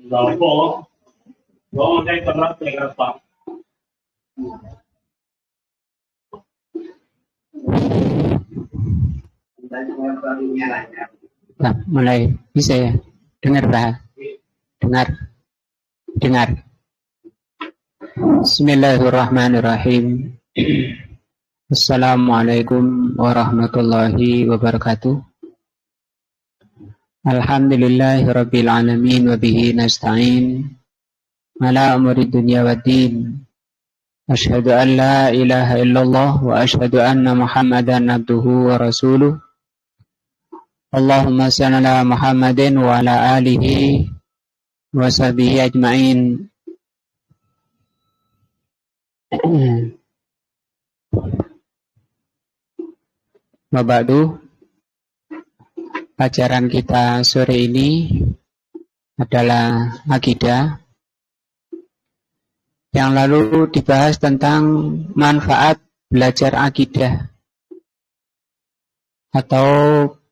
Dopo, dopo che parlate la fa. Nah, mulai bisa ya? Dengar Pak? Dengar. Bismillahirrahmanirrahim. Assalamualaikum warahmatullahi wabarakatuh. Alhamdulillahirabbil alamin wa bihi nasta'in ala umuri dunya waddin. Asyhadu an la ilaha illallah wa asyhadu anna Muhammadan abduhu wa rasuluh. Allahumma shalli ala Muhammadin wa ala alihi wa sahbihi ajma'in. Wa ba'du. Pelajaran kita sore ini adalah akidah. Yang lalu dibahas tentang manfaat belajar akidah atau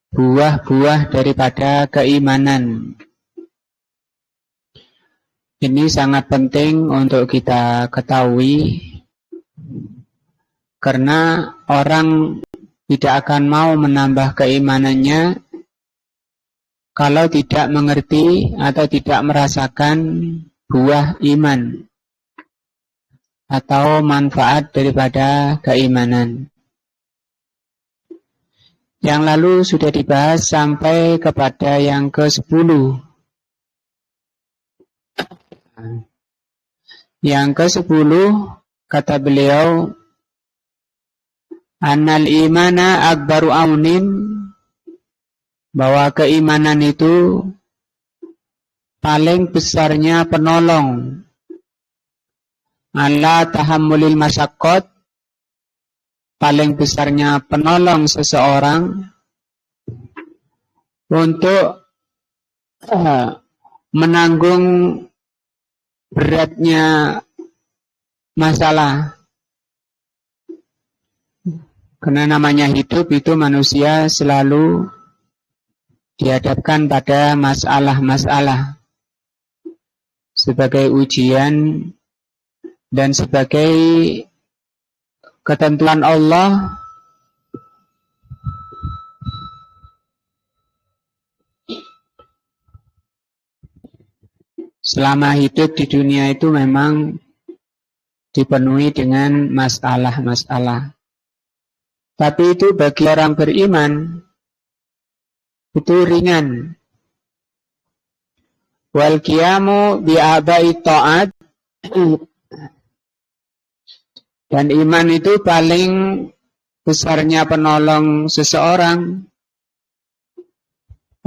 buah-buah daripada keimanan. Ini sangat penting untuk kita ketahui karena orang tidak akan mau menambah keimanannya kalau tidak mengerti atau tidak merasakan buah iman atau manfaat daripada keimanan. Yang lalu sudah dibahas sampai kepada yang ke-10. Yang ke-10 kata beliau, annal imana akbaru aunin, bahwa keimanan itu paling besarnya penolong ala tahammulil masyaqqat, paling besarnya penolong seseorang untuk menanggung beratnya masalah. Karena namanya hidup itu manusia selalu dihadapkan pada masalah-masalah sebagai ujian dan sebagai ketentuan Allah selama hidup di dunia itu memang dipenuhi dengan masalah-masalah. Tapi itu bagi orang beriman itu ringan. Wal qiyamu bi abai ta'at, dan iman itu paling besarnya penolong seseorang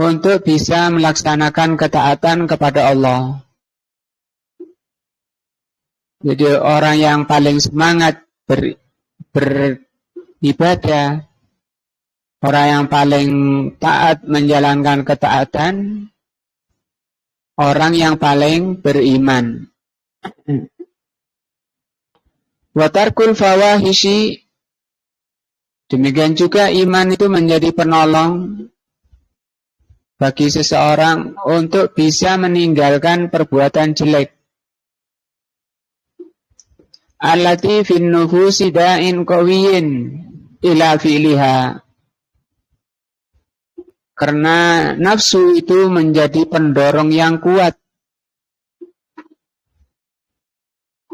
untuk bisa melaksanakan ketaatan kepada Allah. Jadi orang yang paling semangat beribadah, orang yang paling taat menjalankan ketaatan, orang yang paling beriman. Watarkul fawahishi, demikian juga iman itu menjadi penolong bagi seseorang untuk bisa meninggalkan perbuatan jelek. Allati fin nufusi da'in qawiyyin ila fi'liha. Karena nafsu itu menjadi pendorong yang kuat.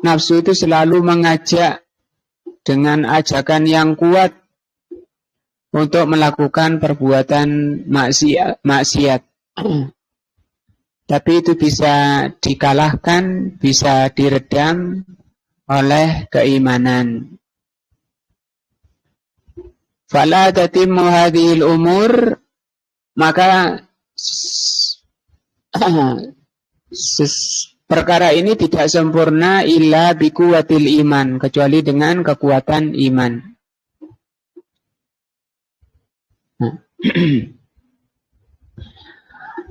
Nafsu itu selalu mengajak dengan ajakan yang kuat untuk melakukan perbuatan maksiat. Tapi itu bisa dikalahkan, bisa diredam oleh keimanan. Fala tatimmu hadhil umur, maka perkara ini tidak sempurna illa biquwatil iman, kecuali dengan kekuatan iman.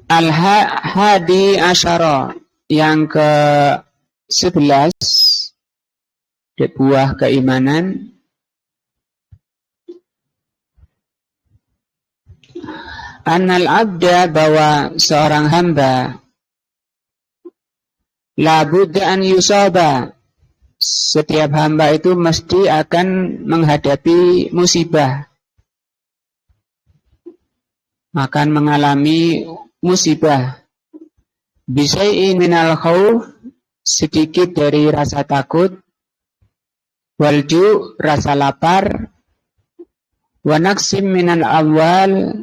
Al-hadi asyara, yang ke-11 buah keimanan. Annal abda, bahwa seorang hamba, la budda an yusaba, setiap hamba itu mesti akan menghadapi musibah, akan mengalami musibah. Bisyai'in minal khauf, sedikit dari rasa takut, walju, rasa lapar, wa naqsim minal amwal,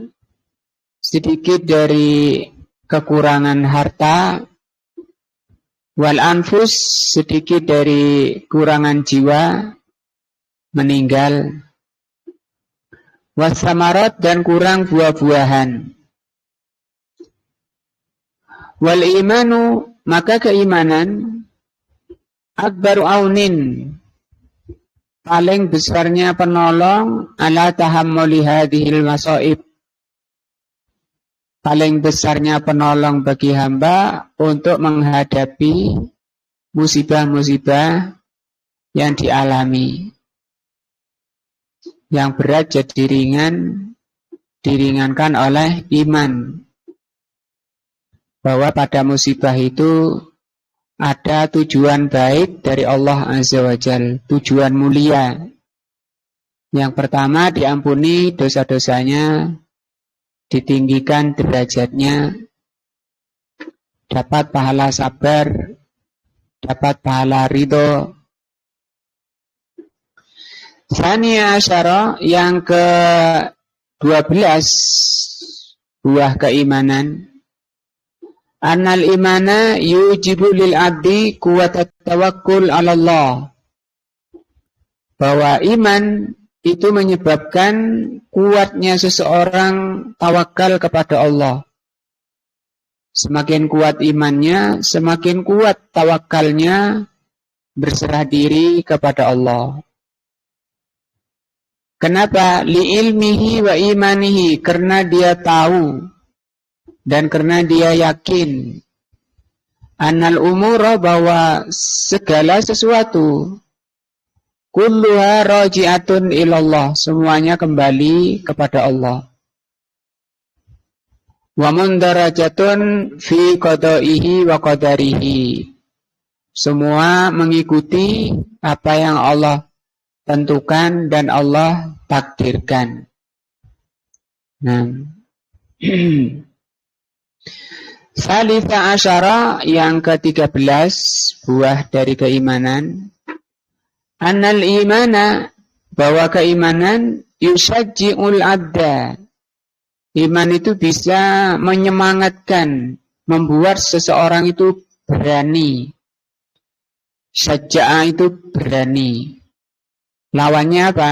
sedikit dari kekurangan harta, wal anfus, sedikit dari kurangan jiwa, meninggal, wasamarat, dan kurang buah-buahan. Wal imanu, maka keimanan, akbaru aunin, paling besarnya penolong, ala tahammuli hadhil masaib, paling besarnya penolong bagi hamba untuk menghadapi musibah-musibah yang dialami. Yang berat jadi ringan, diringankan oleh iman. Bahwa pada musibah itu ada tujuan baik dari Allah Azza wa Jalla, tujuan mulia. Yang pertama, diampuni dosa-dosanya, ditinggikan derajatnya, dapat pahala sabar, dapat pahala ridho. Tsaniya asyara, yang ke-12 buah keimanan, annal imana yujibu lil abdi kuwatat tawakkul 'ala Allah, bahwa iman itu menyebabkan kuatnya seseorang tawakal kepada Allah. Semakin kuat imannya, semakin kuat tawakalnya, berserah diri kepada Allah. Kenapa? Li'ilmihi wa imanihi, karena dia tahu dan karena dia yakin. Annal umura, bahwa segala sesuatu, kulluha raji'atun ilallah, semuanya kembali kepada Allah. Wa mundarajatun fi qada'ihi wa qadarihi, semua mengikuti apa yang Allah tentukan dan Allah takdirkan. Nah, salisa asyara, yang ke-13 buah dari keimanan, annal imana, bahwa keimanan, yusajji'ul abda, iman itu bisa menyemangatkan, membuat seseorang itu berani. Syajja'a itu berani. Lawannya apa?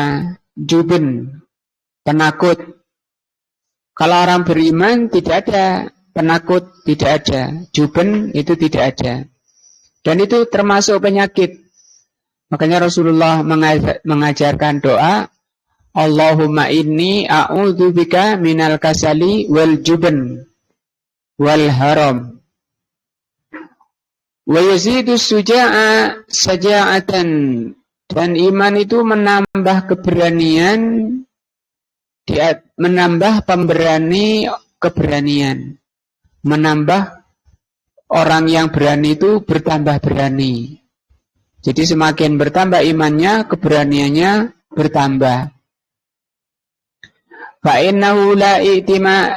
Jubun, penakut. Kalau orang beriman tidak ada penakut, tidak ada. Jubun itu tidak ada. Dan itu termasuk penyakit. Makanya Rasulullah mengajarkan doa, Allahumma inni a'udzubika minal kasali wal jubn wal haram. Wa yazidu suja'a saja'atan, dan iman itu menambah keberanian, menambah pemberani keberanian, menambah orang yang berani itu bertambah berani. Jadi semakin bertambah imannya, keberaniannya bertambah. Fa'innahu la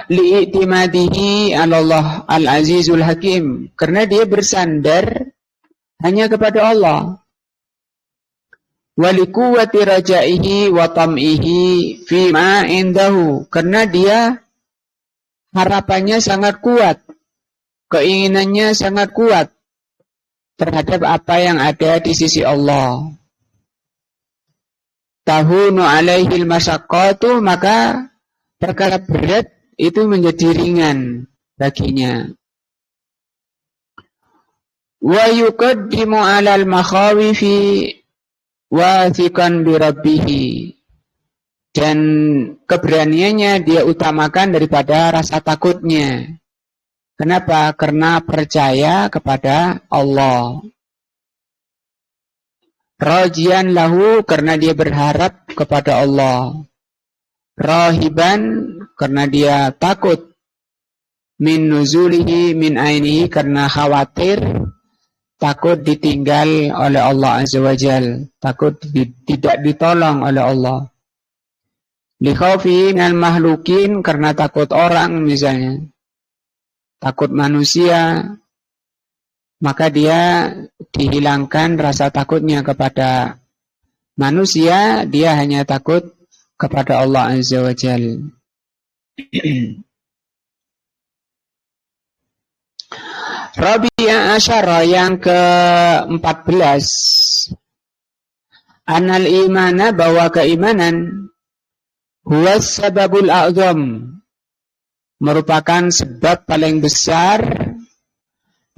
li'timadihi 'ala Allah al-azizul hakim, karena dia bersandar hanya kepada Allah. Walikuwati raja'ihi wa tam'ihi fima indahu, karena dia harapannya sangat kuat, keinginannya sangat kuat terhadap apa yang ada di sisi Allah. Tahunu alaihil masyaqqatu, maka perkara berat itu menjadi ringan baginya. Wa yuqaddimu 'alal makhawifi wathiqan bi rabbih, dan keberaniannya dia utamakan daripada rasa takutnya. Kenapa? Karena percaya kepada Allah. Rajian lahu, karena dia berharap kepada Allah. Rahiban, karena dia takut, min nuzulihi min ainihi, karena khawatir takut ditinggal oleh Allah Azza wa Jal, takut tidak ditolong oleh Allah. Li khaufi minal mahlukin, karena takut orang misalnya, takut manusia, maka dia dihilangkan rasa takutnya kepada manusia, dia hanya takut kepada Allah Azza wa Jal. Rabi'a asyara, yang ke-14, anal imana, bahwa keimanan, huwa sababul a'zam, merupakan sebab paling besar,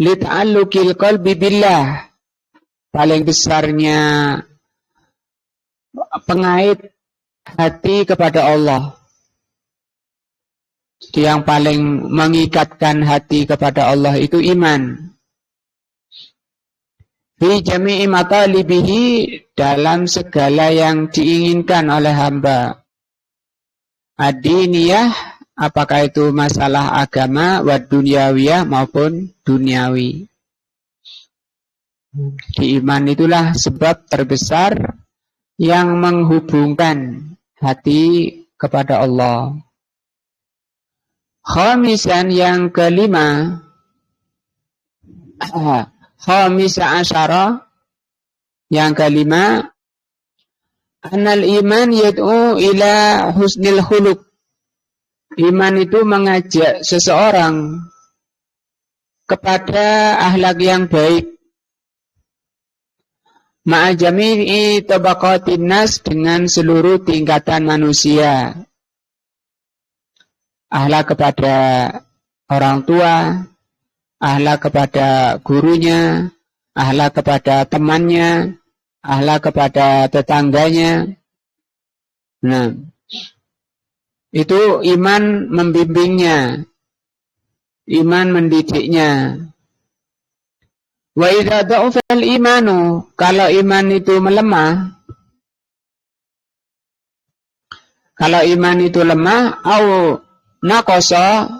li ta'alluqil qalbi billah, paling besarnya pengait hati kepada Allah. Yang paling mengikatkan hati kepada Allah itu iman. Fi jami'i matalibihi, dalam segala yang diinginkan oleh hamba. Ad-diniyah, apakah itu masalah agama, wa dunyawiyah maupun duniawi. Di iman itulah sebab terbesar yang menghubungkan hati kepada Allah. Khamisan, yang kelima, khamisa asyara, yang kelima, anal iman yad'u ila husnil khuluq. Iman itu mengajak seseorang kepada akhlak yang baik. Ma'a jami'i tabaqatin nas, dengan seluruh tingkatan manusia. Akhlak kepada orang tua, akhlak kepada gurunya, akhlak kepada temannya, akhlak kepada tetangganya. Nah, itu iman membimbingnya, iman mendidiknya. Wa idza dha'afal imanu, kalau iman itu melemah, kalau iman itu lemah, au naqasa,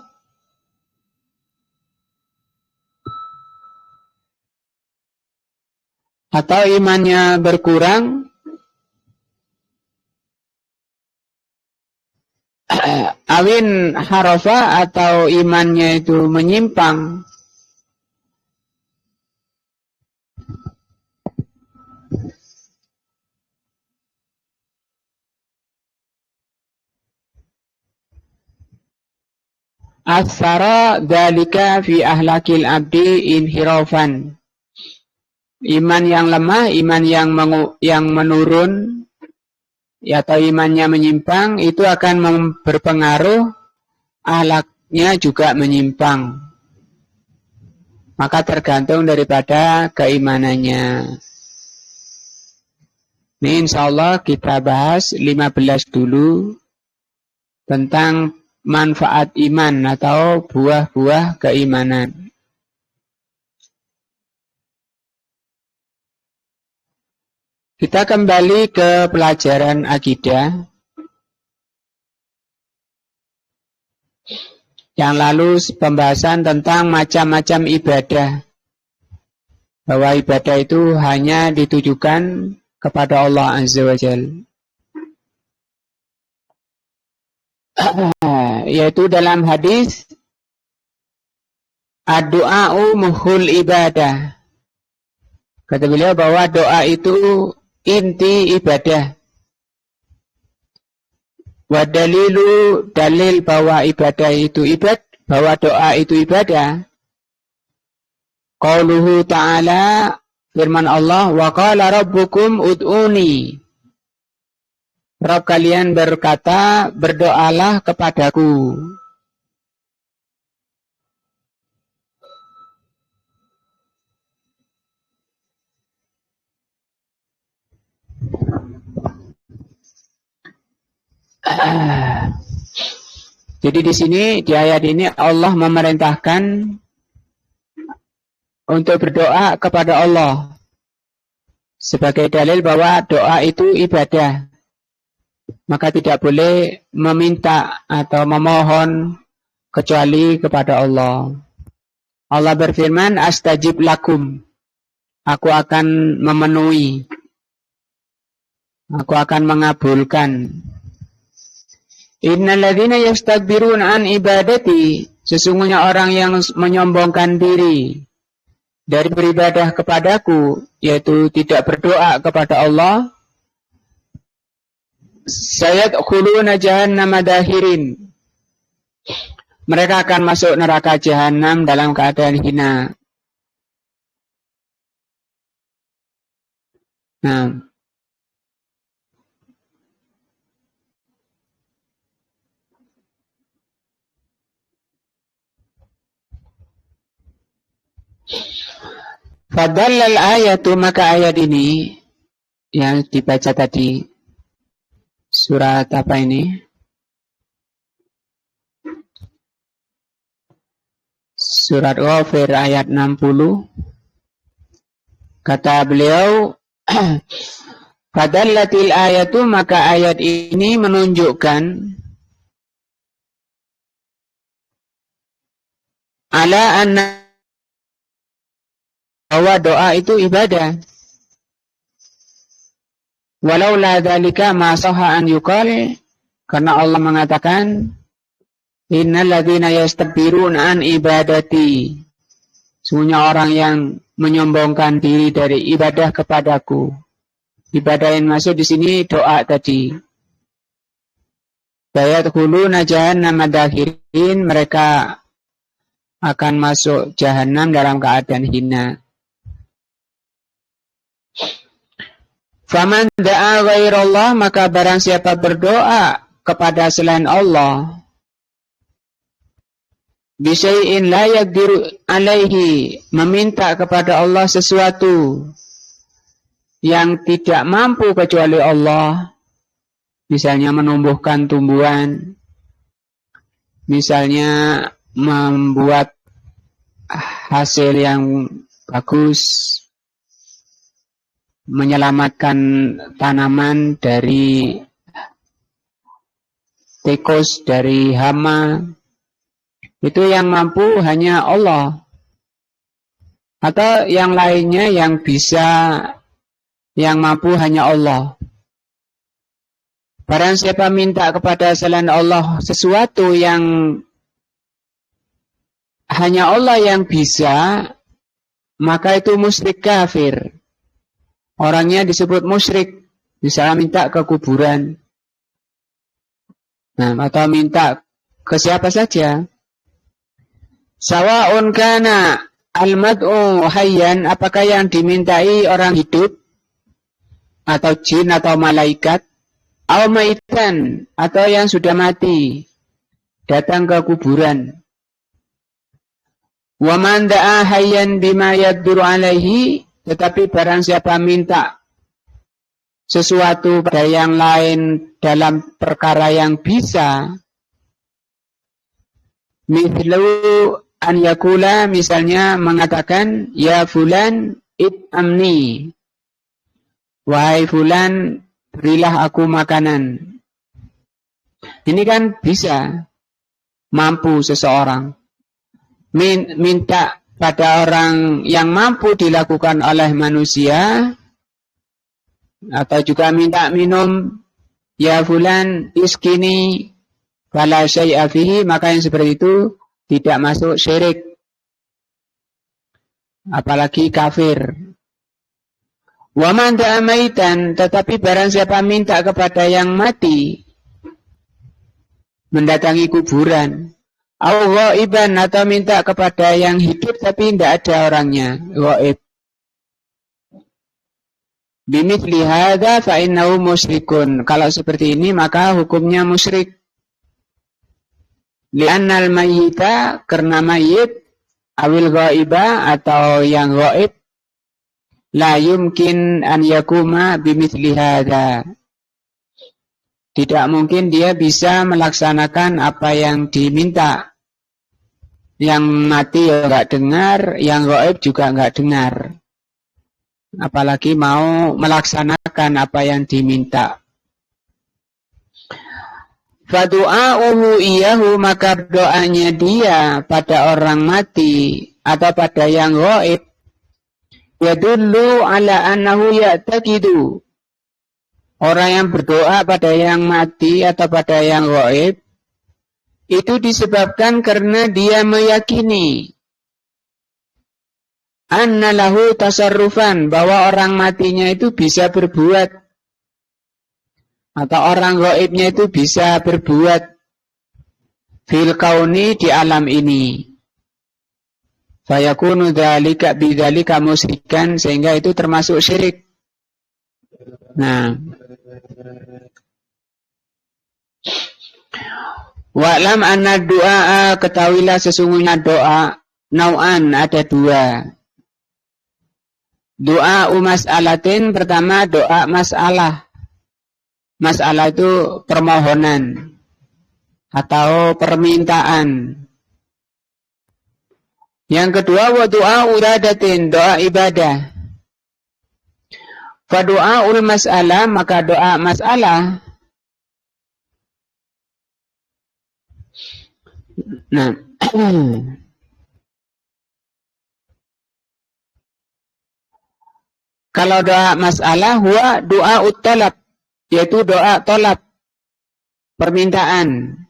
atau imannya berkurang, awin harafa, atau imannya itu menyimpang, athara dzalika fi ahlakil abdi inhirafan. Iman yang lemah, iman yang menurun, atau imannya menyimpang, itu akan berpengaruh, ahlaknya juga menyimpang. Maka tergantung daripada keimanannya. Ini insyaallah kita bahas 15 dulu tentang manfaat iman atau buah-buah keimanan. Kita kembali ke pelajaran akidah. Yang lalu pembahasan tentang macam-macam ibadah. Bahwa ibadah itu hanya ditujukan kepada Allah Azza wa Jalla. Yaitu dalam hadis, ad-du'a'u mukhul ibadah. Kata beliau bahwa doa itu inti ibadah. Wa dalilu, dalil bahwa ibadah itu bahwa doa itu ibadah. Qauluhu ta'ala, firman Allah, wa qala rabbukum ud'uni. Rabb kalian berkata, berdoalah kepadaku. Jadi di sini, di ayat ini Allah memerintahkan untuk berdoa kepada Allah sebagai dalil bahwa doa itu ibadah. maka tidak boleh meminta atau memohon kecuali kepada Allah. Allah berfirman, astajib lakum. Aku akan memenuhi. Aku akan mengabulkan. Innal ladzina yastakbiruna an ibadati, sesungguhnya orang yang menyombongkan diri dari beribadah kepadaku, yaitu tidak berdoa kepada Allah, sayadkhuluna jahannama dakhirin. Mereka akan masuk neraka jahanam dalam keadaan hina. Nah, fadallal ayatu, maka ayat ini yang dibaca tadi, surat apa ini? Surat Ghafir ayat 60. Kata beliau, fadallatil ayatu, maka ayat ini menunjukkan ala anna, bahwa doa itu ibadah. Walau la dzalika ma sahha an yuqal, karena Allah mengatakan innal ladzina yastakbiruna an ibadati, sesungguhnya orang yang menyombongkan diri dari ibadah kepadaku. Ibadah yang masuk di sini doa tadi. Sayadkhuluna jahannama dakhirin, mereka akan masuk jahanam dalam keadaan hina. Faman da'a ghairallah, maka barang siapa berdoa kepada selain Allah, bisyai'in la yaqdiru alaihi, meminta kepada Allah sesuatu yang tidak mampu kecuali Allah, misalnya menumbuhkan tumbuhan, misalnya membuat hasil yang bagus, menyelamatkan tanaman dari tikus, dari hama, itu yang mampu hanya Allah. Atau yang lainnya yang bisa, yang mampu hanya Allah. Barang siapa minta kepada selain Allah sesuatu yang hanya Allah yang bisa, maka itu musyrik kafir. Orangnya disebut musyrik. Misalnya minta ke kuburan, nah, atau minta ke siapa saja. Sawa'un kana al-mad'u hayyan, apakah yang dimintai orang hidup atau jin atau malaikat, aw maitan, atau yang sudah mati datang ke kuburan. Wa man da'a hayyan bima yaddur alaihi, tetapi barang siapa minta sesuatu pada yang lain dalam perkara yang bisa, mithlu an yakula, misalnya mengatakan, ya fulan it'amni, wahai fulan berilah aku makanan. Ini kan bisa, mampu seseorang minta pada orang yang mampu dilakukan oleh manusia, atau juga minta minum, ya fulan iskini fala syai'a fihi, maka yang seperti itu tidak masuk syirik, apalagi kafir. Wa man da'a maitan, tetapi barang siapa minta kepada yang mati, mendatangi kuburan, au ghaiban, atau minta kepada yang hidup tapi tidak ada orangnya, ghaib, bimithli hadza fa innahu musyrikun, kalau seperti ini maka hukumnya musyrik. Li'annal mayyita, karena mayit, awil ghaiba, atau yang ghaib, la yumkin an yakuma bimithli hadza, tidak mungkin dia bisa melaksanakan apa yang diminta. Yang mati ya enggak dengar, yang ghaib juga enggak dengar, apalagi mau melaksanakan apa yang diminta. Fadu'a'uhu iyahu, maka doanya dia pada orang mati atau pada yang ghaib, yadullu ala annahu ya'taqidu. Orang yang berdoa pada yang mati atau pada yang ghaib itu disebabkan karena dia meyakini anna lahu tasarrufan, bahwa orang matinya itu bisa berbuat, atau orang ghaibnya itu bisa berbuat fil kauni, di alam ini. Fayakunu dzalika bidzalika musyrikan, sehingga itu termasuk syirik. Nah, wa'lam anna du'a, ketahuilah sesungguhnya doa nau'an, ada dua. Doa mas'alatin, pertama doa masalah. Masalah itu permohonan atau permintaan. Yang kedua wa doa uradatin, doa ibadah. Fa doaul mas'alah, maka doa masalah. Nah, kalau doa masalah huwa doa uttalab, yaitu doa tolab, permintaan.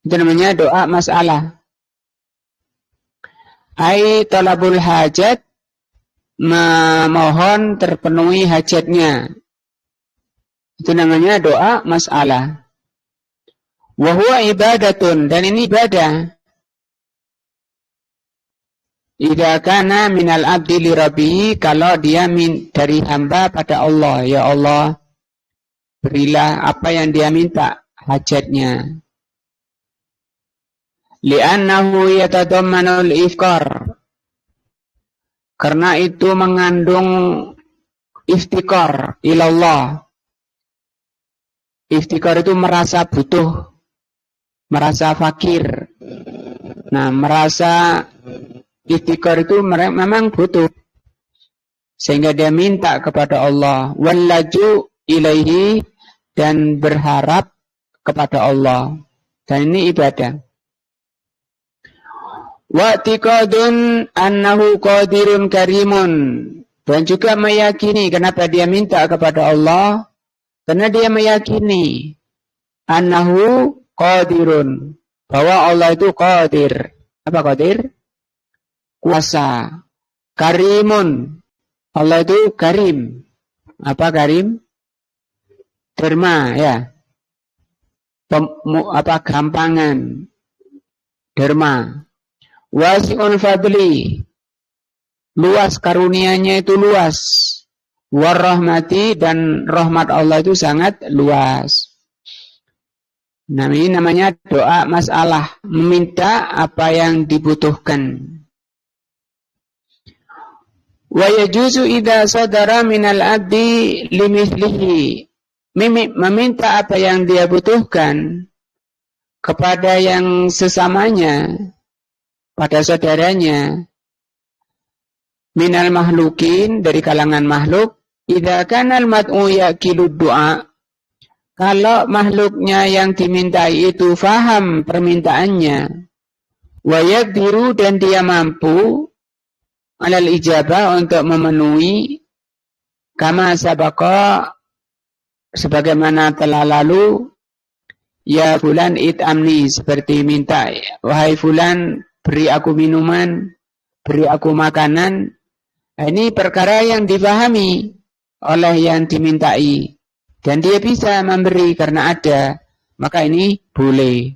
Itu namanya doa masalah. Ai tolabul hajat, memohon terpenuhi hajatnya. Itu namanya doa masalah. Wa huwa ibadatun, dan ini ibadah. Idza kana minal abdi li rabbihi, kalau dia dari hamba pada Allah, ya Allah, berilah apa yang dia minta, hajatnya. Li'annahu yatadammanul ifqar, karena itu mengandung iftikar ilallah. Iftikar itu merasa butuh, merasa fakir. Nah, merasa iftikar itu memang butuh, sehingga dia minta kepada Allah. Wallaju ilaihi, dan berharap kepada Allah. Dan ini ibadah. Wa'tiqadun annahu qadirun karimun, dan juga meyakini, kenapa dia minta kepada Allah? Karena dia meyakini annahu qadirun, bahwa Allah itu qadir. Apa qadir? Kuasa. Karimun, Allah itu karim. Apa karim? Derma, ya. Gampangan. Derma. Wasi'un fadli, luas karunianya itu luas. Warahmati, dan rahmat Allah itu sangat luas. Nah, ini namanya doa masalah, meminta apa yang dibutuhkan. Wa yajuzu idza sadara minal abdi limithlihi, meminta apa yang dia butuhkan kepada yang sesamanya, pada saudaranya, minal mahlukin, dari kalangan makhluk, idza kana al-mad'u yaqilud du'a, kalau makhluknya yang dimintai itu faham permintaannya, wa yaqdiru, dan dia mampu alal ijabah, untuk memenuhi, kama sabaqa, sebagaimana telah lalu, ya fulan it'amni, seperti minta, wahai fulan, beri aku minuman, beri aku makanan. Ini perkara yang difahami oleh yang dimintai, dan dia bisa memberi karena ada, maka ini boleh.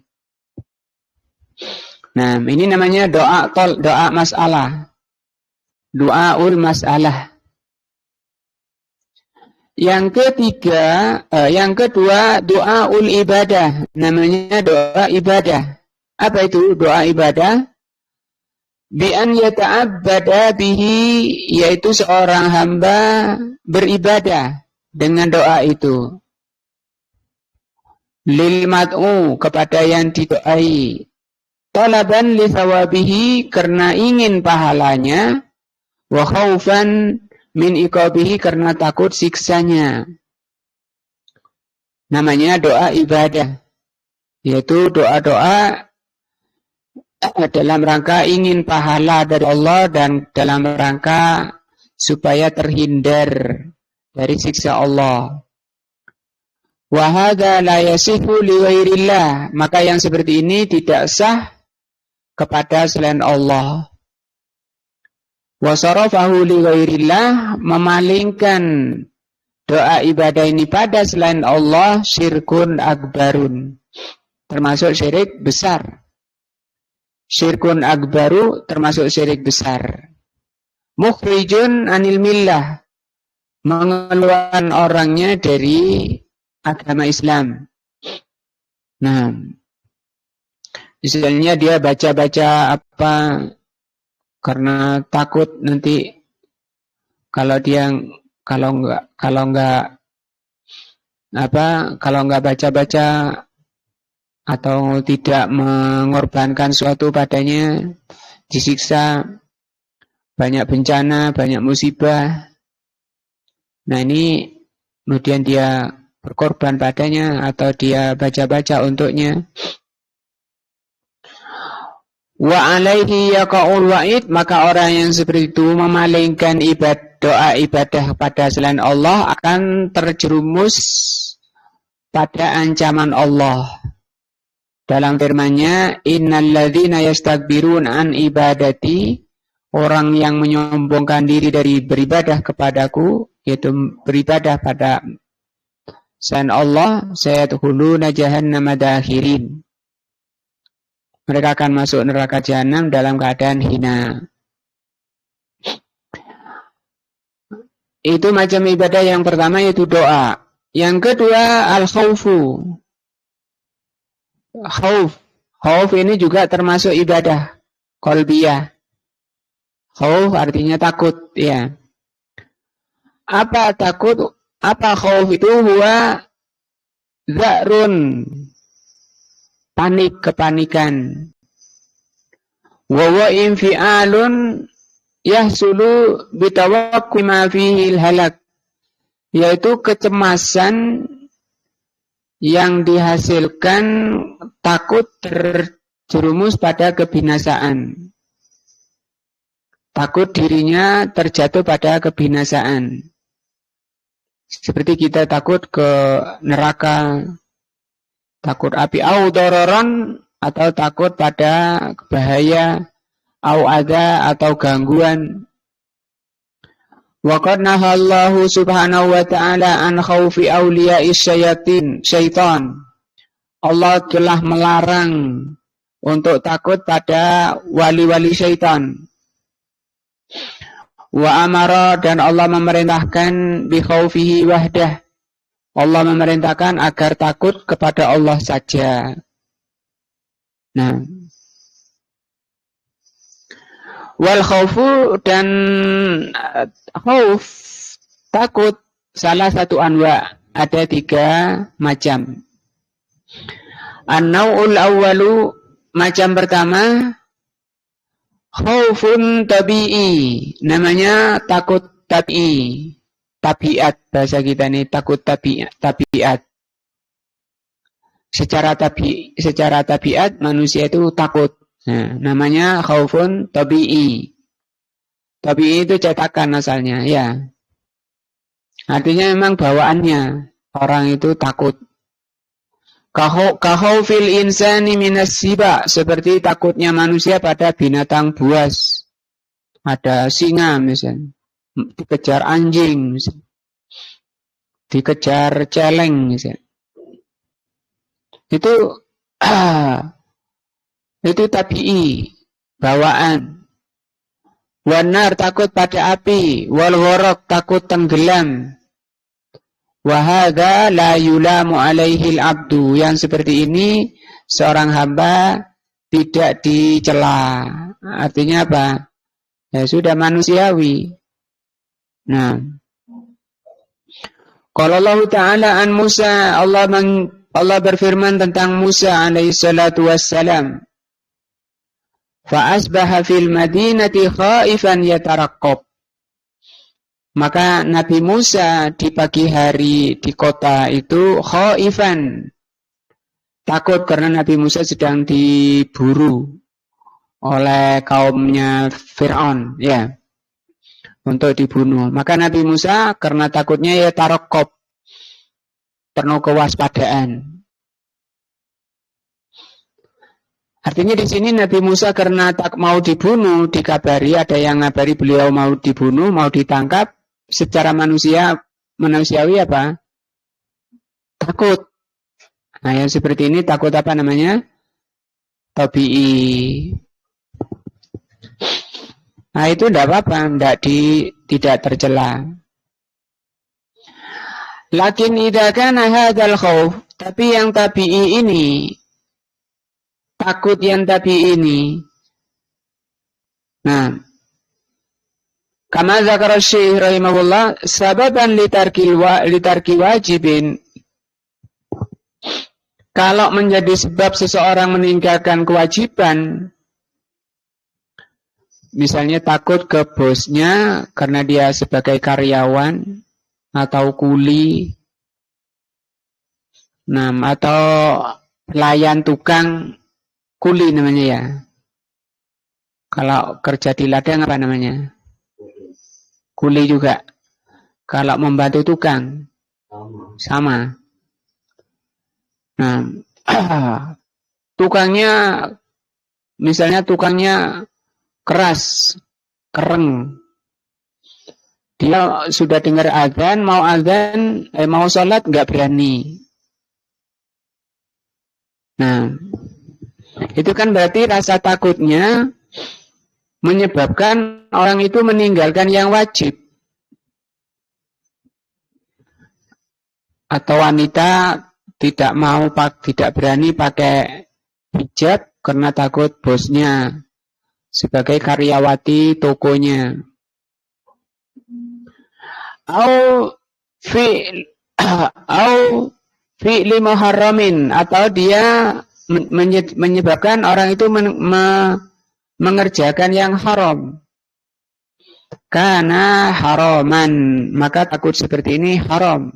Nah, ini namanya doa masalah, doaul masalah. Yang kedua doaul ibadah, namanya doa ibadah. Apa itu doa ibadah? Bi an yata'abbada bihi, yaitu seorang hamba beribadah dengan doa itu. Lil mad'u, kepada yang didoai. Talaban li thawabihi, karena ingin pahalanya. Wa khaufan min iqabihi, karena takut siksanya. Namanya doa ibadah. yaitu doa-doa dalam rangka ingin pahala dari Allah dan dalam rangka supaya terhindar dari siksa Allah. Wa hadza la yasihu li ghairillah, maka yang seperti ini tidak sah kepada selain Allah. Wa sarafahu li ghairillah, memalingkan doa ibadah ini pada selain Allah syirkun akbarun, termasuk syirik besar. Syirkun akbaru termasuk syirik besar. Mukhrijun anil millah, mengeluarkan orangnya dari agama Islam. Nah, misalnya dia baca-baca apa karena takut nanti kalau nggak baca-baca atau tidak mengorbankan suatu padanya, disiksa, banyak bencana, banyak musibah. Nah ini kemudian dia berkorban padanya atau dia baca-baca untuknya. Wa alaihi yaqa'ul wa'id, maka orang yang seperti itu memalingkan doa ibadah pada selain Allah akan terjerumus pada ancaman Allah. Dalam firman-Nya, innal ladzina yastakbiruna an ibadati, orang yang menyombongkan diri dari beribadah kepadaku, yaitu beribadah pada selain Allah, sayadkhuluna jahannama dakhirin. Mereka akan masuk neraka jahanam dalam keadaan hina. Itu macam ibadah yang pertama, yaitu doa. Yang kedua, al-khawfu. Khauf ini juga termasuk ibadah qalbiyah. Khauf artinya takut, ya. Apa takut? Apa khauf itu? Huwa dza'run, panik, kepanikan. Wa huwa infi'alun yahsulu bitawaqqi ma fihi al-halak, yaitu kecemasan yang dihasilkan takut terjerumus pada kebinasaan. Takut dirinya terjatuh pada kebinasaan. Seperti kita takut ke neraka, takut api, au dororon, atau takut pada bahaya, au ada, atau gangguan. Wa qad nahallahu subhanahu wa ta'ala an khaufi awliya'is syaitan. Allah telah melarang untuk takut pada wali-wali syaitan. Wa amara, dan Allah memerintahkan bi khaufihi wahdah. Allah memerintahkan agar takut kepada Allah saja. Nah, wal khaufu, dan khauf, takut, salah satu anwa, ada 3 macam. An-naw'ul awwalu, macam pertama, khaufun tabi'i, namanya takut tabi'i, tabiat, bahasa kita ini takut tabiat. Secara tabiat manusia itu takut. Nah, namanya khaufun tabi'i. Tabi'i itu cetakan asalnya, ya. Artinya memang bawaannya orang itu takut. Khaufil insani minas siba, seperti takutnya manusia pada binatang buas. Ada singa misalnya, dikejar anjing misalnya, dikejar celeng misalnya. Itu tabi'i, bawaan. Wanar, takut pada api. Wal ghorok, takut tenggelam. Wahada la yulamu alaihil abdu, yang seperti ini seorang hamba tidak dicela. Artinya apa? Ya sudah manusiawi. Nah, qala Allah Ta'ala an Musa, Allah berfirman tentang Musa alaihi salatu wassalam. Fa asbaha fil madinati khaifan yataraqqab. Maka Nabi Musa di pagi hari di kota itu khaifan, takut karena Nabi Musa sedang diburu oleh kaumnya Fir'aun, ya, untuk dibunuh. Maka Nabi Musa karena takutnya ya tarokob, penuh kewaspadaan. Artinya di sini Nabi Musa karena tak mau dibunuh, dikabari, ada yang ngabari beliau mau dibunuh, mau ditangkap, secara manusiawi apa? Takut. Nah, yang seperti ini takut apa namanya? Tabi'i. Nah, itu tidak apa-apa, tidak tercela. Lakin idza kana hadzal khauf, tapi yang tabi'i ini, takut yang tabi'i ini. Nah, kama zakara Syekh rahimahullah, sababan litarki wajibin. Kalau menjadi sebab seseorang meninggalkan kewajiban, misalnya takut ke bosnya karena dia sebagai karyawan atau kuli, nah, atau pelayan tukang, kuli namanya ya. Kalau kerja di ladang apa namanya? Kuli juga. Kalau membantu tukang, sama. Nah, tukangnya, misalnya tukangnya keras, kereng. Dia sudah dengar azan, mau sholat nggak berani. Nah, itu kan berarti rasa takutnya menyebabkan orang itu meninggalkan yang wajib. Atau wanita tidak berani pakai hijab karena takut bosnya sebagai karyawati tokonya. Au fi'li muharramin, atau dia menyebabkan orang itu mengerjakan yang haram. Karena haraman, maka takut seperti ini haram.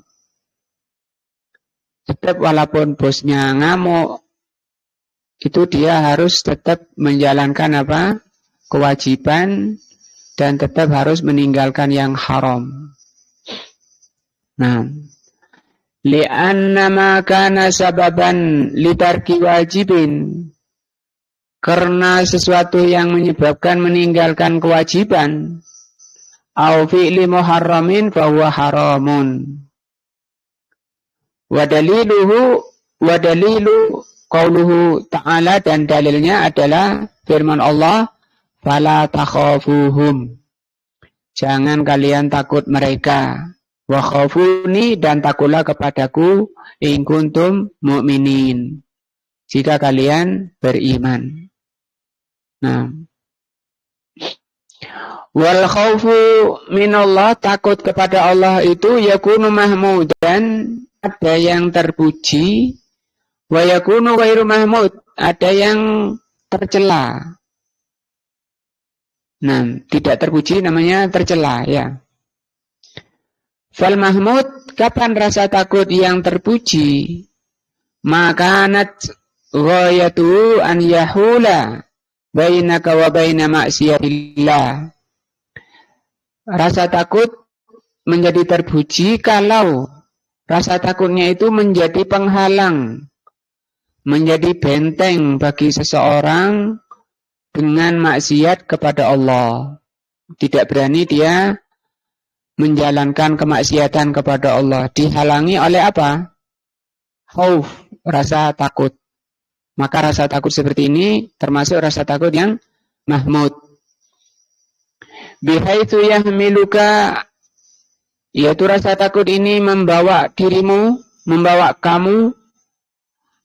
Tetap walaupun bosnya ngamuk, itu dia harus tetap menjalankan apa? Kewajiban, dan tetap harus meninggalkan yang haram. Nah, li'anna ma kana sababan litarki wajibin, karena sesuatu yang menyebabkan meninggalkan kewajiban, au fi'li muharramin fahuwa haramun. Wa dalilu qauluhu ta'ala, dan dalilnya adalah firman Allah, fala takhafuhum, jangan kalian takut mereka, wa khafuni, dan takutlah kepadaku, in kuntum mu'minin, jika kalian beriman. Nah, wal khaufu minallah, takut kepada Allah itu yakunu mahmudan, ada yang terpuji, wa yakunu ghairu mahmud, ada yang tercela. Nah, tidak terpuji namanya tercela, ya. Fal mahmud, kapan rasa takut yang terpuji? Makanat ghayatu an yahula bainaka wa baina maksiatillah. Rasa takut menjadi terpuji kalau rasa takutnya itu menjadi penghalang, menjadi benteng bagi seseorang dengan maksiat kepada Allah. Tidak berani dia menjalankan kemaksiatan kepada Allah, dihalangi oleh apa? Khauf, rasa takut. Maka rasa takut seperti ini termasuk rasa takut yang mahmud. Bihaitsu yahmiluka, yaitu rasa takut ini membawa dirimu, membawa kamu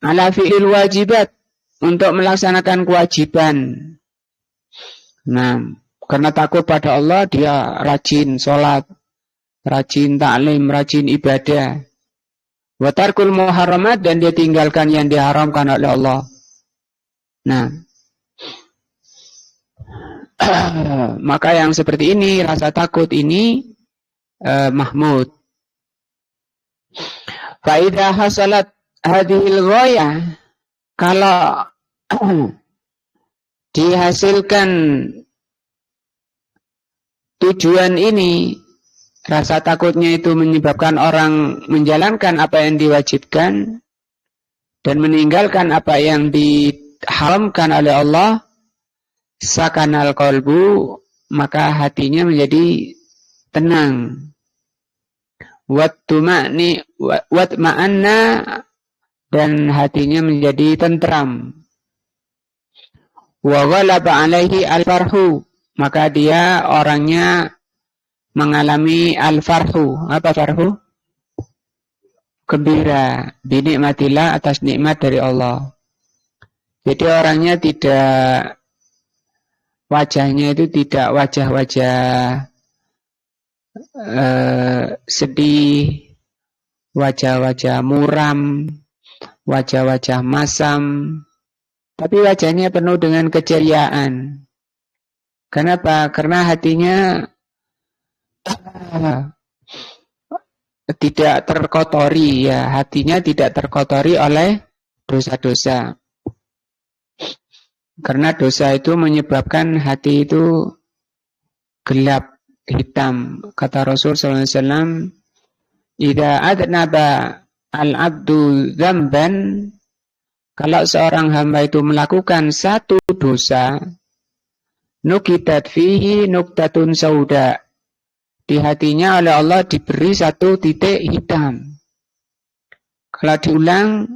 ala fi'il wajibat, untuk melaksanakan kewajiban. Nah, karena takut pada Allah, dia rajin sholat, rajin taklim, rajin ibadah. Wa tarkul muharramat, dan dia tinggalkan yang diharamkan oleh Allah. Nah, maka yang seperti ini, rasa takut ini mahmud. Fa idza hasalat hadhil ghayah, Kalau dihasilkan tujuan ini, rasa takutnya itu menyebabkan orang menjalankan apa yang diwajibkan dan meninggalkan apa yang diharamkan oleh Allah, sakanal qalbu, maka hatinya menjadi tenang. Watma'anna, dan hatinya menjadi tentram. Wa ghalaba alaihi al-farhu, maka dia orangnya mengalami al-farhu. Apa farhu? Gembira binikmatillah, atas nikmat dari Allah. Jadi orangnya tidak, wajahnya itu tidak wajah-wajah sedih, wajah-wajah muram, wajah-wajah masam, tapi wajahnya penuh dengan keceriaan. Kenapa? Karena hatinya tidak terkotori, ya, hatinya tidak terkotori oleh dosa-dosa. Karena dosa itu menyebabkan hati itu gelap, hitam. Kata Rasul SAW, "Idza adnaba al-abdu dzamban", kalau seorang hamba itu melakukan satu dosa, nukitat fihi nuktatun sauda, di hatinya oleh Allah diberi satu titik hitam. Kalau diulang,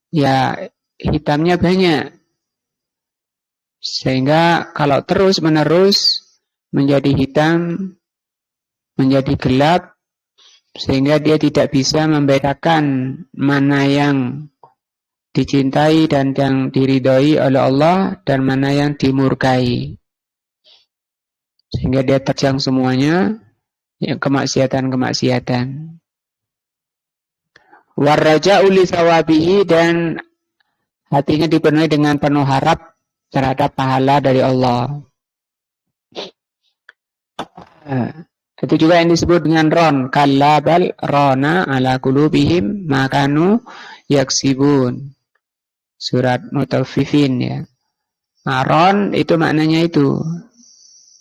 ya hitamnya banyak. Sehingga kalau terus menerus menjadi hitam, menjadi gelap, sehingga dia tidak bisa membedakan mana yang dicintai dan yang diridhoi oleh Allah dan mana yang dimurkai. Sehingga dia terjang semuanya yang kemaksiatan-kemaksiatan. Warraja'u li thawabihi, dan hatinya dipenuhi dengan penuh harap terhadap pahala dari Allah. Itu juga yang disebut dengan ron. Kalla bal rona ala qulubihim ma kanu yaksibun. Surat Mutaffifin, ya. Nah, ron itu maknanya itu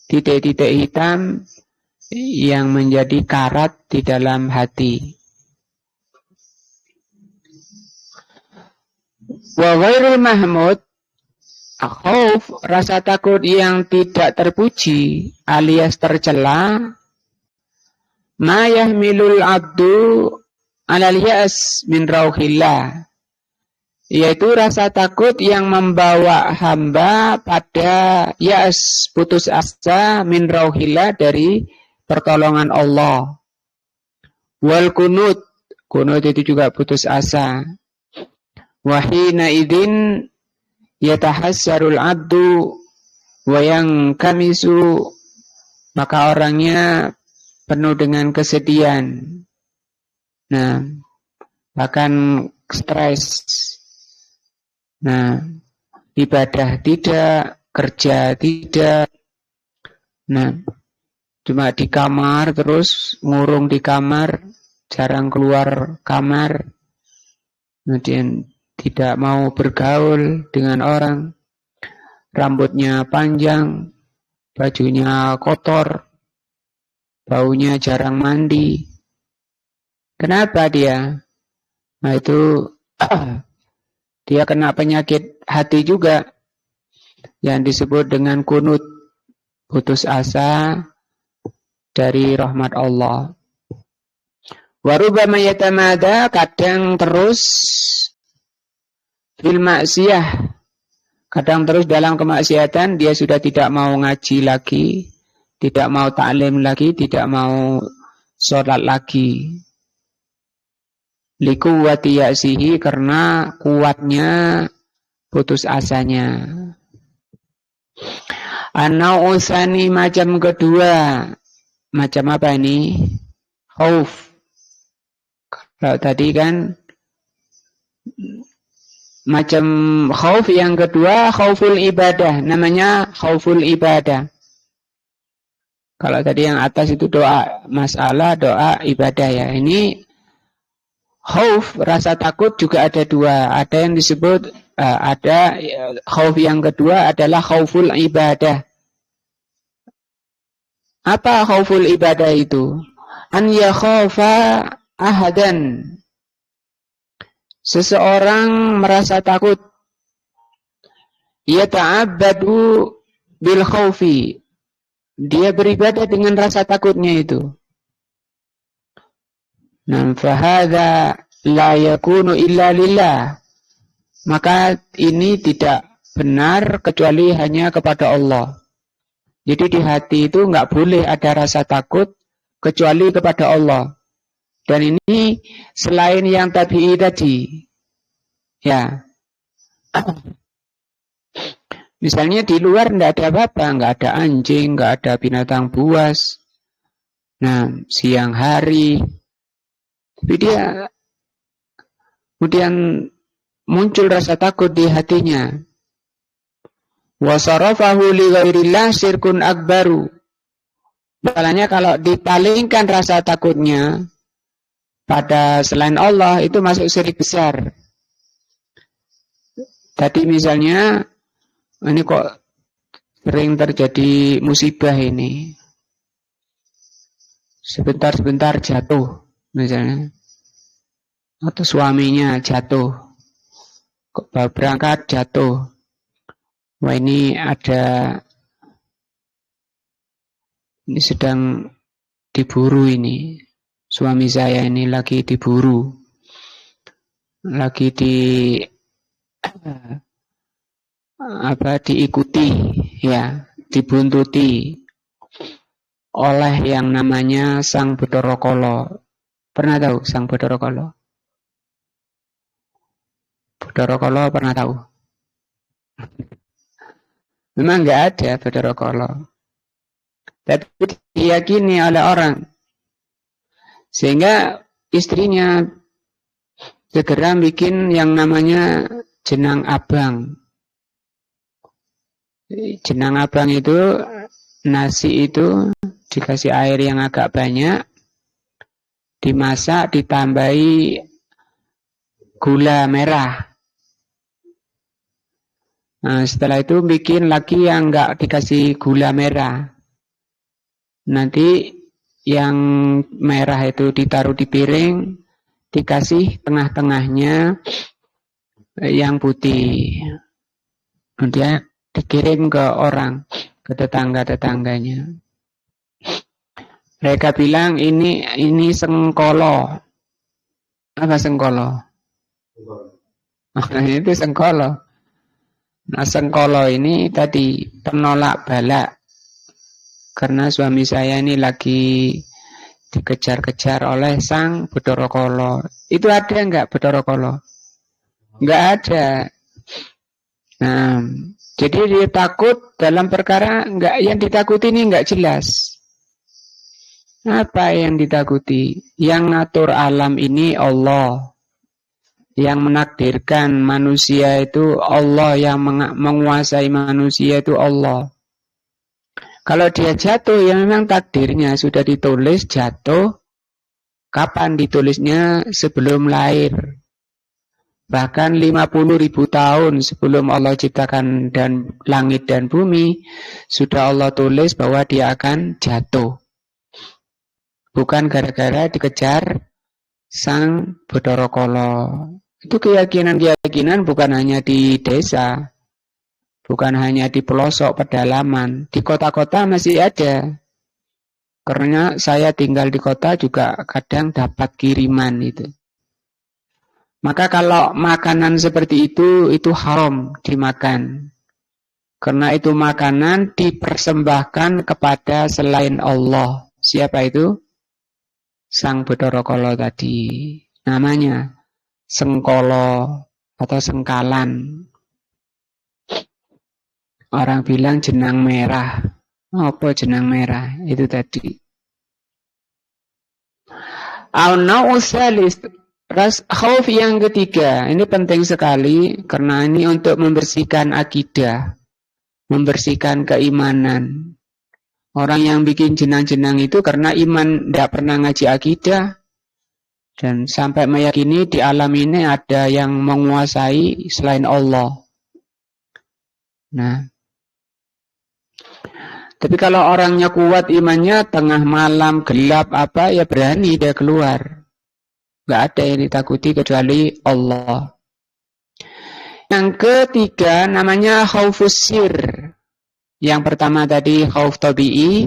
titik-titik hitam yang menjadi karat di dalam hati. Wa ghairul mahmud, khauf, rasa takut yang tidak terpuji alias tercela, ma yahmilul abdu alal ya'as min rauhillah, yaitu rasa takut yang membawa hamba pada ya'as, putus asa, min rauhillah, dari pertolongan Allah. Wal kunut, kunut itu juga putus asa. Wahina idin yatahassarul abdu wa yang kamisu, maka orangnya penuh dengan kesedihan. Nah, bahkan stres. Nah, ibadah tidak, kerja tidak. Nah, cuma di kamar terus, ngurung di kamar, jarang keluar kamar. Kemudian tidak mau bergaul dengan orang, rambutnya panjang, bajunya kotor, baunya jarang mandi. Kenapa dia? Nah, itu dia kena penyakit hati juga yang disebut dengan kunut, putus asa dari rahmat Allah. Warubama yatamada, kadang terus fil maksiyah, kadang terus dalam kemaksiatan. Dia sudah tidak mau ngaji lagi, tidak mau ta'lim lagi, tidak mau sholat lagi. Likuwati ya'sihi, karena kuatnya putus asanya. An-nau'usani, macam kedua. Macam apa ini? Khauf. Kalau tadi kan macam khauf yang kedua, khauful ibadah, namanya khauful ibadah. Kalau tadi yang atas itu doa masalah, doa ibadah, ya. Ini Khauf, rasa takut juga ada dua. Ada yang disebut khauf yang kedua adalah khauful ibadah. Apa khauful ibadah itu? An yakhaufa ahadan. Seseorang merasa takut. Yata'abbadu bil khaufi. Dia beribadah dengan rasa takutnya itu. Nah, fahadha la yakunu illa lillah. Maka ini tidak benar kecuali hanya kepada Allah. Jadi di hati itu enggak boleh ada rasa takut kecuali kepada Allah. Dan ini selain yang tabi'i tadi. Ya. Misalnya di luar enggak ada apa-apa, enggak ada anjing, enggak ada binatang buas. Nah, siang hari. Tapi dia kemudian muncul rasa takut di hatinya. Wa sarafahu li ghairillah syirkun akbaru. Makanya kalau dipalingkan rasa takutnya pada selain Allah itu masuk syirik besar. Tadi misalnya ini kok sering terjadi musibah ini. Sebentar-sebentar jatuh misalnya. Atau suaminya jatuh. Kok baru berangkat jatuh. Wah ini sedang diburu ini. Suami saya ini lagi diburu. Lagi diikuti ya, dibuntuti oleh yang namanya Sang Bathara Kala. Pernah tahu Sang Bathara Kala? Bathara Kala pernah tahu? Memang enggak ada Bathara Kala. Tapi diyakini oleh orang. Sehingga istrinya segera bikin yang namanya jenang abang. Jenang abang itu nasi itu dikasih air yang agak banyak, dimasak, ditambahi gula merah. Nah, setelah itu bikin lagi yang enggak dikasih gula merah. Nanti yang merah itu ditaruh di piring, dikasih tengah-tengahnya yang putih. Kemudian dikirim ke orang, ke tetangga-tetangganya. Mereka bilang ini sengkolo. Apa sengkolo? Itu sengkolo. Nah, sengkolo ini tadi penolak bala. Karena suami saya ini lagi dikejar-kejar oleh Sang Bathara Kala. Itu ada enggak Bathara Kala? Enggak ada. Nah, jadi dia takut dalam perkara enggak, yang ditakuti ini enggak jelas. Apa yang ditakuti? Yang ngatur alam ini Allah. Yang menakdirkan manusia itu Allah, yang menguasai manusia itu Allah. Kalau dia jatuh, ya memang takdirnya sudah ditulis jatuh. Kapan ditulisnya? Sebelum lahir. Bahkan 50.000 tahun sebelum Allah ciptakan dan langit dan bumi, sudah Allah tulis bahwa dia akan jatuh. Bukan gara-gara dikejar Sang Bathara Kala. Itu keyakinan-keyakinan bukan hanya di desa. Bukan hanya di pelosok pedalaman, di kota-kota masih ada. Karena saya tinggal di kota juga kadang dapat kiriman itu. Maka kalau makanan seperti itu haram dimakan. Karena itu makanan dipersembahkan kepada selain Allah. Siapa itu? Sang Bathara Kala tadi. Namanya sengkolo atau sengkalan. Orang bilang jenang merah. Apa jenang merah? Itu tadi. Al-Nausalis. Khauf yang ketiga. Ini penting sekali. Karena ini untuk membersihkan akidah. Membersihkan keimanan. Orang yang bikin jenang-jenang itu karena iman tidak pernah ngaji akidah. Dan sampai meyakini di alam ini ada yang menguasai selain Allah. Nah, tapi kalau orangnya kuat imannya, tengah malam gelap apa ya berani dia keluar. Gak ada yang ditakuti kecuali Allah. Yang ketiga namanya khaufus sir. Yang pertama tadi khauf tabi'i,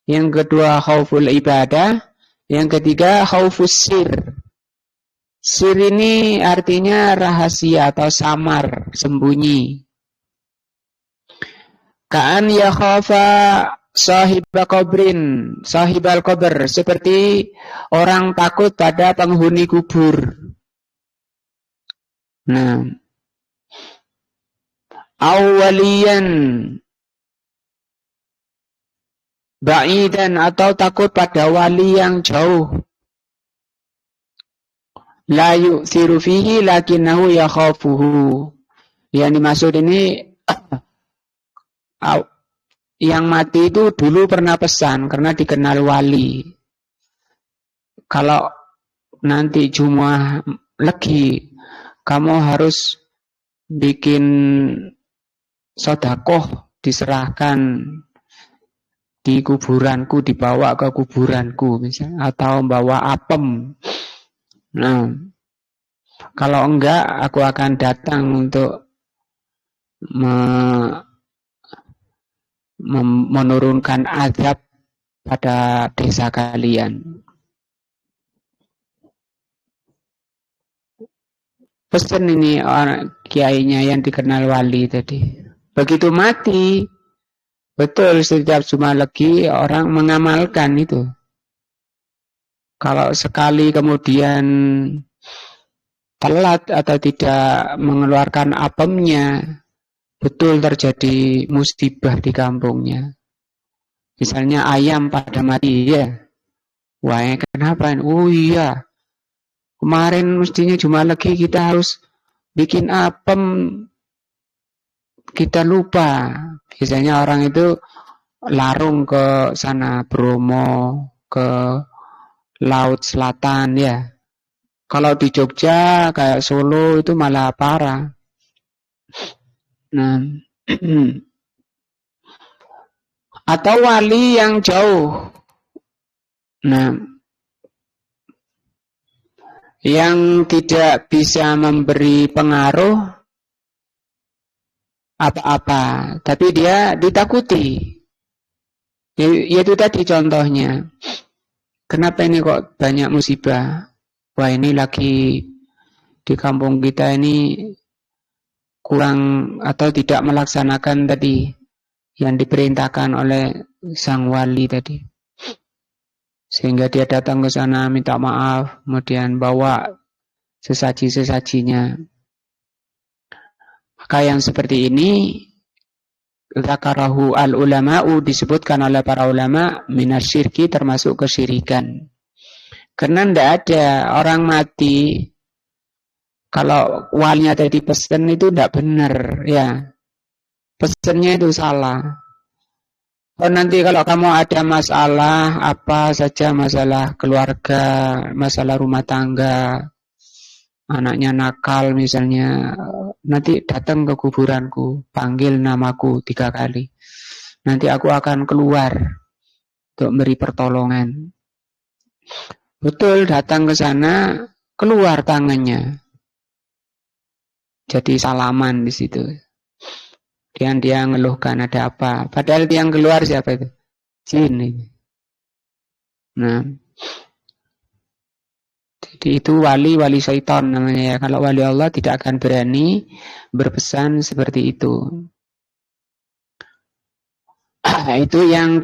yang kedua khauful ibadah, yang ketiga khaufus sir. Sir ini artinya rahasia atau samar, sembunyi. Ka'an ya khafa sahibal qabr, seperti orang takut pada penghuni kubur. Nah, awwaliyan ba'idan, atau takut pada wali yang jauh. La yu'thiru fihi lakinnahu yakhafuhu. Yang dimaksud ini yang mati itu dulu pernah pesan karena dikenal wali. Kalau nanti Jumat legi, kamu harus bikin sedekah, diserahkan di kuburanku, dibawa ke kuburanku misalnya, atau bawa apem. Nah, kalau enggak aku akan datang untuk menurunkan azab pada desa kalian. Pesan ini orang kiainya yang dikenal wali tadi. Begitu mati, betul setiap Jumat lagi orang mengamalkan itu. Kalau sekali kemudian telat atau tidak mengeluarkan apemnya, betul terjadi musibah di kampungnya. Misalnya ayam pada mati, ya. Wah, kenapa? Oh iya, kemarin mestinya Jumat lagi kita harus bikin apem, kita lupa. Biasanya orang itu larung ke sana Bromo, ke Laut Selatan, ya. Kalau di Jogja kayak Solo itu malah parah. Nah, atau wali yang jauh. Nah, yang tidak bisa memberi pengaruh apa-apa, tapi dia ditakuti. Yaitu tadi contohnya. Kenapa ini kok banyak musibah? Wah, ini lagi di kampung kita ini kurang atau tidak melaksanakan tadi yang diperintahkan oleh sang wali tadi. Sehingga dia datang ke sana minta maaf, kemudian bawa sesaji-sesajinya. Maka yang seperti ini zakarahu al-ulama'u, disebutkan oleh para ulama, minasyirki, termasuk kesyirikan. Karena tidak ada orang mati kalau walinya tadi pesan itu tidak benar, ya. Pesannya itu salah. Oh, nanti kalau kamu ada masalah apa saja, masalah keluarga, masalah rumah tangga, anaknya nakal misalnya, nanti datang ke kuburanku, panggil namaku 3 kali. Nanti aku akan keluar untuk beri pertolongan. Betul, datang ke sana, keluar tangannya. Jadi salaman di situ. Dan dia ngeluhkan ada apa. Padahal yang keluar siapa itu? Jin ini. Nah, jadi itu wali syaitan namanya ya. Kalau wali Allah tidak akan berani berpesan seperti itu. Itu yang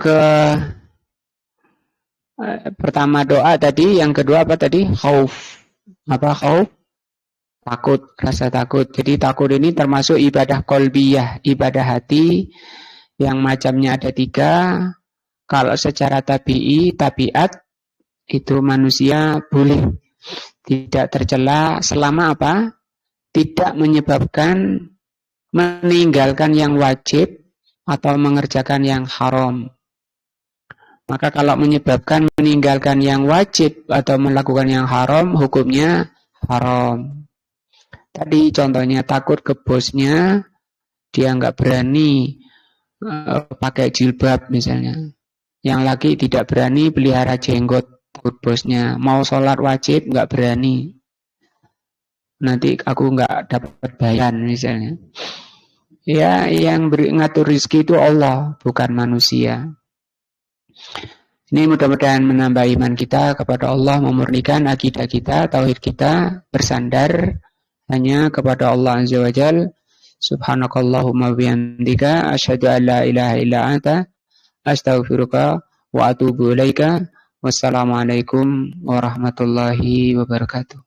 pertama doa tadi, yang kedua apa tadi? Khauf. Apa khauf? Takut, rasa takut. Jadi takut ini termasuk ibadah qalbiyah, ibadah hati yang macamnya ada 3. Kalau secara tabiat itu manusia boleh tidak tercela selama apa? Tidak menyebabkan meninggalkan yang wajib atau mengerjakan yang haram. Maka kalau menyebabkan meninggalkan yang wajib atau melakukan yang haram, hukumnya haram. Tadi contohnya takut ke bosnya, dia nggak berani pakai jilbab misalnya. Yang laki tidak berani pelihara jenggot, takut bosnya. Mau sholat wajib nggak berani. Nanti aku nggak dapat bayan misalnya. Ya, yang ngatur rezeki itu Allah, bukan manusia. Ini mudah-mudahan menambah iman kita kepada Allah, memurnikan akidah kita, tauhid kita, bersandar hanya kepada Allah Azza wa Jalla. Subhanakallahumma bihamdika asyhadu an la ilaha illa anta astaghfiruka wa atubu ilaika. Wassalamualaikum warahmatullahi wabarakatuh.